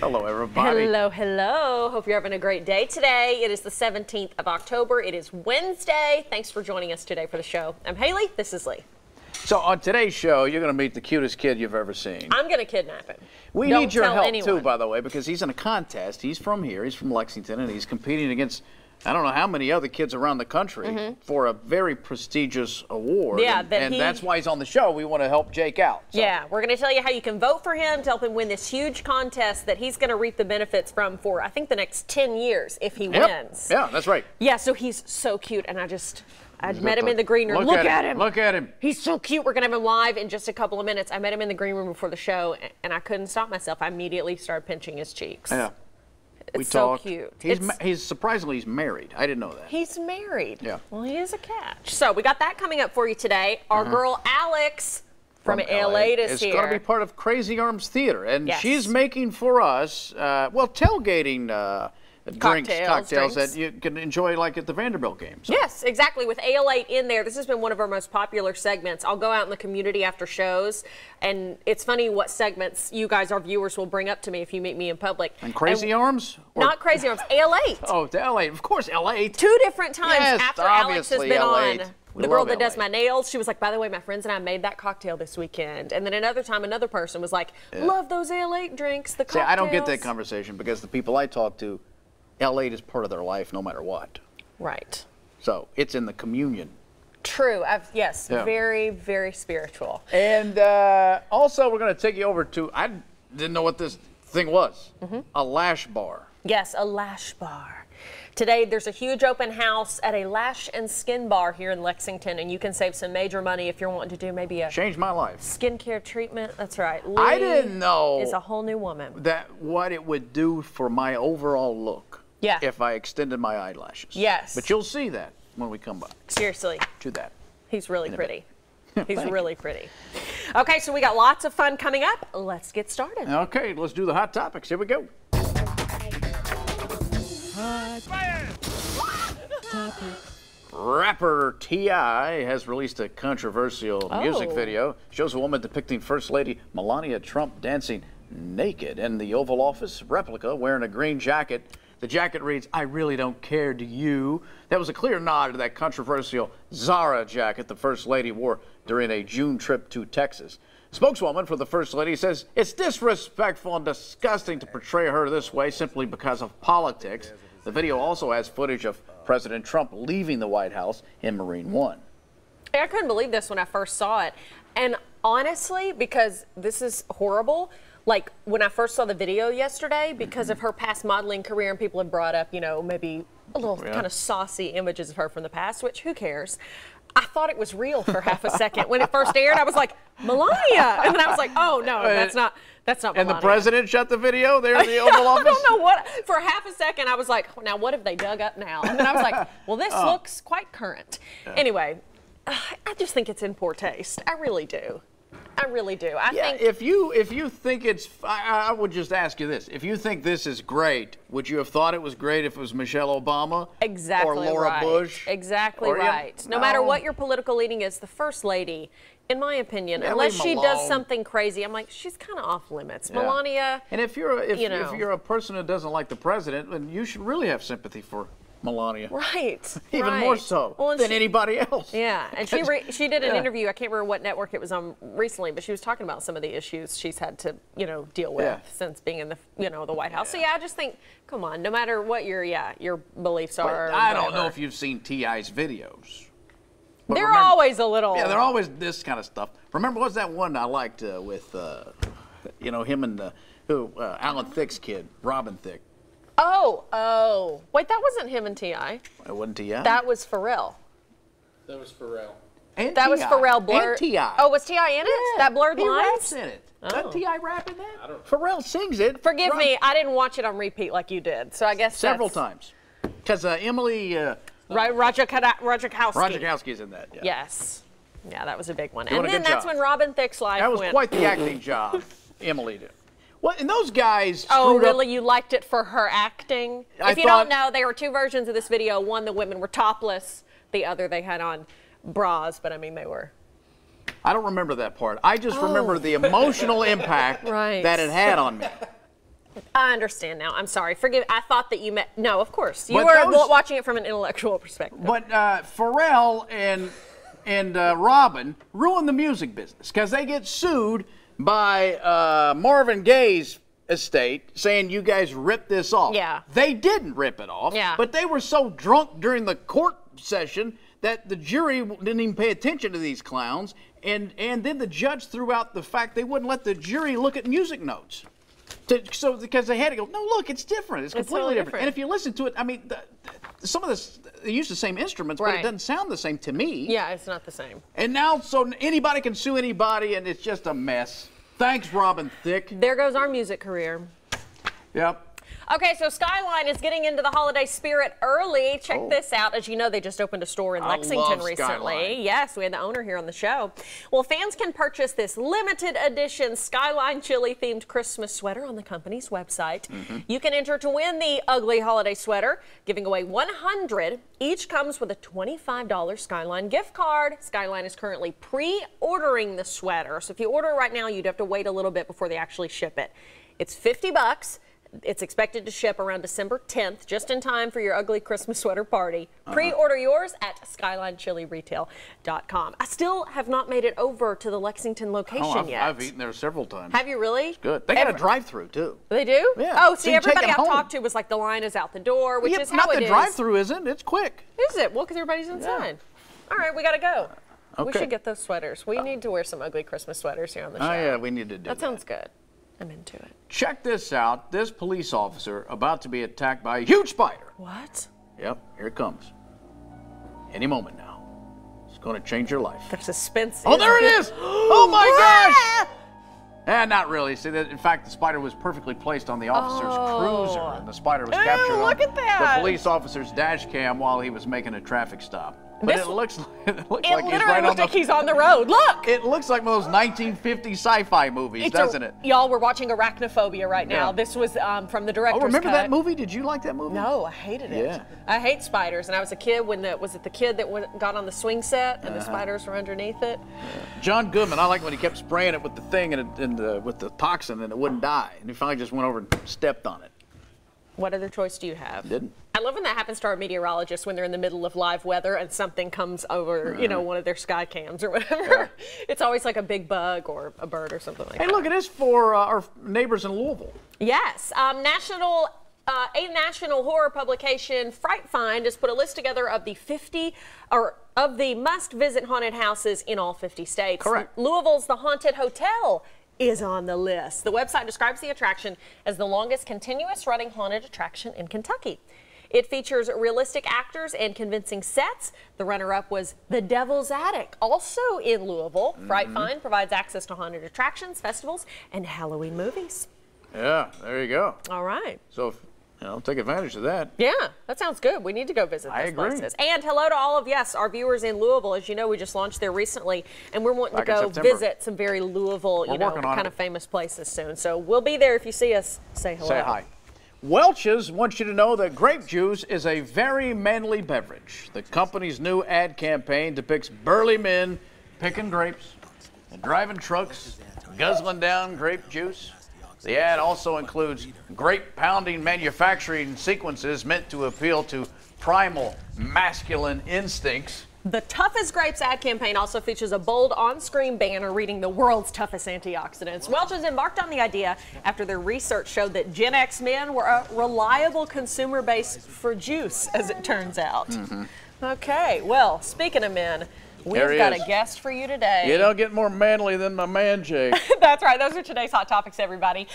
Hello, everybody. Hello, hello. Hope you're having a great day today. It is the 17th of October. It is Wednesday. Thanks for joining us today for the show. I'm Haley. This is Lee. So on today's show, you're going to meet the cutest kid you've ever seen. I'm going to kidnap him. We Don't need your tell help, anyone. too, by the way, because he's in a contest. He's from here. He's from Lexington, and he's competing against I don't know how many other kids around the country for a very prestigious award. Yeah, and that's why he's on the show. We want to help Jake out. So. Yeah, we're going to tell you how you can vote for him to help him win this huge contest that he's going to reap the benefits from for, I think, the next 10 years if he wins. Yeah, that's right. Yeah, so he's so cute, and I met him in the green room. Look at him. Look at him. He's so cute. We're going to have him live in just a couple of minutes. I met him in the green room before the show, and I couldn't stop myself. I immediately started pinching his cheeks. Yeah. It's so cute. He's surprisingly married. I didn't know that. He's married. Yeah. Well, he is a catch. So we got that coming up for you today. Our girl Alex from LA is here. It's going to be part of Crazy Arms Theater, and Yes. she's making for us, tailgating cocktails that you can enjoy like at the Vanderbilt games. So. Yes, exactly. With Ale8 in there, this has been one of our most popular segments. I'll go out in the community after shows, and it's funny what segments you guys, our viewers, will bring up to me if you meet me in public. And Crazy Arms? Not Crazy Arms, Ale8. Oh, the L8. Of course, L8. 2 different times Yes, after Alex has been L8. on. We The girl love that does L8. my nails, she was like, by the way, my friends and I made that cocktail this weekend. And then another time, another person was like, love those Ale8 drinks, the cocktails. See, I don't get that conversation because the people I talk to, L8 is part of their life no matter what. Right. So it's in the communion. True. Yes. Yeah. Very, very spiritual. And also, we're going to take you over to, I didn't know what this thing was, a lash bar. Yes, a lash bar. Today, there's a huge open house at a lash and skin bar here in Lexington, and you can save some major money if you're wanting to do maybe a Changed my life. skincare treatment. That's right. I Lee didn't know is a whole new woman. that what it would do for my overall look. Yeah. If I extended my eyelashes. Yes. But you'll see that when we come back Seriously. to that. He's really pretty. He's Thank really pretty. Okay, so we got lots of fun coming up. Let's get started. Okay, let's do the hot topics. Here we go. Rapper T.I. has released a controversial music video. Shows a woman depicting First Lady Melania Trump dancing naked in the Oval Office replica wearing a green jacket. The jacket reads, "I really don't care, do you?" That was a clear nod to that controversial Zara jacket the First Lady wore during a June trip to Texas. Spokeswoman for the First Lady says it's disrespectful and disgusting to portray her this way simply because of politics. The video also has footage of President Trump leaving the White House in Marine One. I couldn't believe this when I first saw it. And honestly, because this is horrible, like when I first saw the video yesterday, because of her past modeling career, and people have brought up, you know, maybe a little kind of saucy images of her from the past, which who cares? I thought it was real for half a second. When it first aired, I was like, Melania! And then I was like, oh, no, that's not Melania. And the president shut the video there in the Oval Office? I don't know what. For half a second, I was like, now what have they dug up now? And then I was like, well, this looks quite current. Anyway, I just think it's in poor taste. I really do. I really do. I think if you think it's, I would just ask you this: if you think this is great, would you have thought it was great if it was Michelle Obama, exactly or Laura right. Bush? Exactly or right. No matter what your political leaning is, the First Lady, in my opinion, unless she does something crazy, I'm like, she's kind of off limits. Yeah. Melania. And if you're a person who doesn't like the president, then you should really have sympathy for Melania. Right. Even more so than anybody else. Yeah, and she did an interview. I can't remember what network it was on recently, but she was talking about some of the issues she's had to, deal with since being in the, the White House. So I just think, come on, no matter what your beliefs are. I don't know if you've seen T.I.'s videos. But they're always a little. Yeah, they're always this kind of stuff. Remember, what's that one I liked with, him and Alan Thicke's kid, Robin Thicke. Oh. Wait, that wasn't him and T.I. It wasn't T.I.? That was Pharrell. That was Pharrell. And that was Pharrell blurred. And T.I. Oh, was T.I. in it? Yeah, That blurred he lines? raps in it. Doesn't T.I. rap in that? Pharrell sings it. Forgive me, I didn't watch it on repeat like you did, so I guess several times. Because Emily... Ratajkowski's in that. Yeah. Yes. Yeah, that was a big one. Doing And a then good that's job. when Robin Thicke's life That was went. quite the acting job Emily did. Well, and those guys Oh, screwed really? up. You liked it for her acting? If you don't know, there were 2 versions of this video. One, the women were topless. The other, they had on bras, but I mean, they were. I don't remember that part. I just remember the emotional impact Right. that it had on me. I understand now. I'm sorry. Forgive. I thought that you meant. No, of course. You But were those- watching it from an intellectual perspective. But Pharrell and Robin ruined the music business because they get sued by Marvin Gaye's estate saying you guys ripped this off. Yeah. They didn't rip it off. Yeah. But they were so drunk during the court session that the jury didn't even pay attention to these clowns. And then the judge threw out the fact they wouldn't let the jury look at music notes. Because they had to go, no, look, it's different. It's completely totally different. different. And if you listen to it, I mean, some of this, they use the same instruments, but Right. it doesn't sound the same to me. Yeah, it's not the same. And now, so anybody can sue anybody, and it's just a mess. Thanks, Robin Thicke. There goes our music career. Yep. Okay, so Skyline is getting into the holiday spirit early. Check this out. As you know, they just opened a store in I Lexington love recently. Skyline. Yes, we had the owner here on the show. Well, fans can purchase this limited edition Skyline Chili themed Christmas sweater on the company's website. You can enter to win the ugly holiday sweater, giving away 100. Each comes with a $25 Skyline gift card. Skyline is currently pre-ordering the sweater. So if you order it right now, you'd have to wait a little bit before they actually ship it. It's $50. It's expected to ship around December 10th, just in time for your ugly Christmas sweater party. Pre-order yours at SkylineChiliRetail.com. I still have not made it over to the Lexington location yet. I've eaten there several times. Have you really? Good. They got a drive-through, too. They do? Yeah. Oh, So see, you take everybody it I've home. talked to was like, the line is out the door, which Yeah, is how not it the is. drive-through isn't. It's quick. Is it? Well, because everybody's inside. All right, we got to go. We Okay. should get those sweaters. We need to wear some ugly Christmas sweaters here on the show. Oh, yeah, we need to do that. That sounds good. I'm into it. Check this out. This police officer about to be attacked by a huge spider. What? Yep, here it comes. Any moment now. It's going to change your life. The suspense. Oh, there it is! Oh, my gosh! Not really. See, in fact, the spider was perfectly placed on the officer's cruiser, and the spider was captured look on at that. the police officer's dash cam while he was making a traffic stop. But This- it looks It like he's literally right on looks the... like he's on the road. Look! It looks like one of those 1950 sci-fi movies, doesn't it? Y'all, we're watching Arachnophobia right now. Yeah. This was from the director's Oh, remember cut. that movie? Did you like that movie? No, I hated it. Yeah. I hate spiders, and I was a kid when was it the kid that got on the swing set and the spiders were underneath it? John Goodman, I like when he kept spraying it with the thing with the toxin and it wouldn't die. And he finally just went over and stepped on it. What other choice do you have? Didn't. I love when that happens to our meteorologists when they're in the middle of live weather and something comes over, you know, one of their sky cams or whatever. It's always like a big bug or a bird or something like that. Hey, look, it is for our neighbors in Louisville. Yes, a national horror publication, Fright Find, has put a list together of the must-visit haunted houses in all 50 states. Correct. Louisville's The Haunted Hotel is on the list. The website describes the attraction as the longest continuous running haunted attraction in Kentucky. It features realistic actors and convincing sets. The runner-up was The Devil's Attic, also in Louisville. Fright Find provides access to haunted attractions, festivals, and Halloween movies. Yeah, there you go. All right. So, take advantage of that. Yeah, that sounds good. We need to go visit I those agree. places. And hello to all of, our viewers in Louisville. As you know, we just launched there recently, and we're wanting Back to in go September. visit some very Louisville, We're working on kind it. of famous places soon. So we'll be there. If you see us, say hello. Say hi. Welchs wants you to know that grape juice is a very manly beverage. The company's new ad campaign depicts burly men picking grapes and driving trucks, guzzling down grape juice. The ad also includes grape pounding manufacturing sequences meant to appeal to primal masculine instincts. The Toughest Grapes ad campaign also features a bold on-screen banner reading the world's toughest antioxidants. Welchs has embarked on the idea after their research showed that Gen X men were a reliable consumer base for juice, as it turns out. Okay, well, speaking of men, we've There he got is. a guest for you today. You don't get more manly than my man, Jake. That's right. Those are today's hot topics, everybody.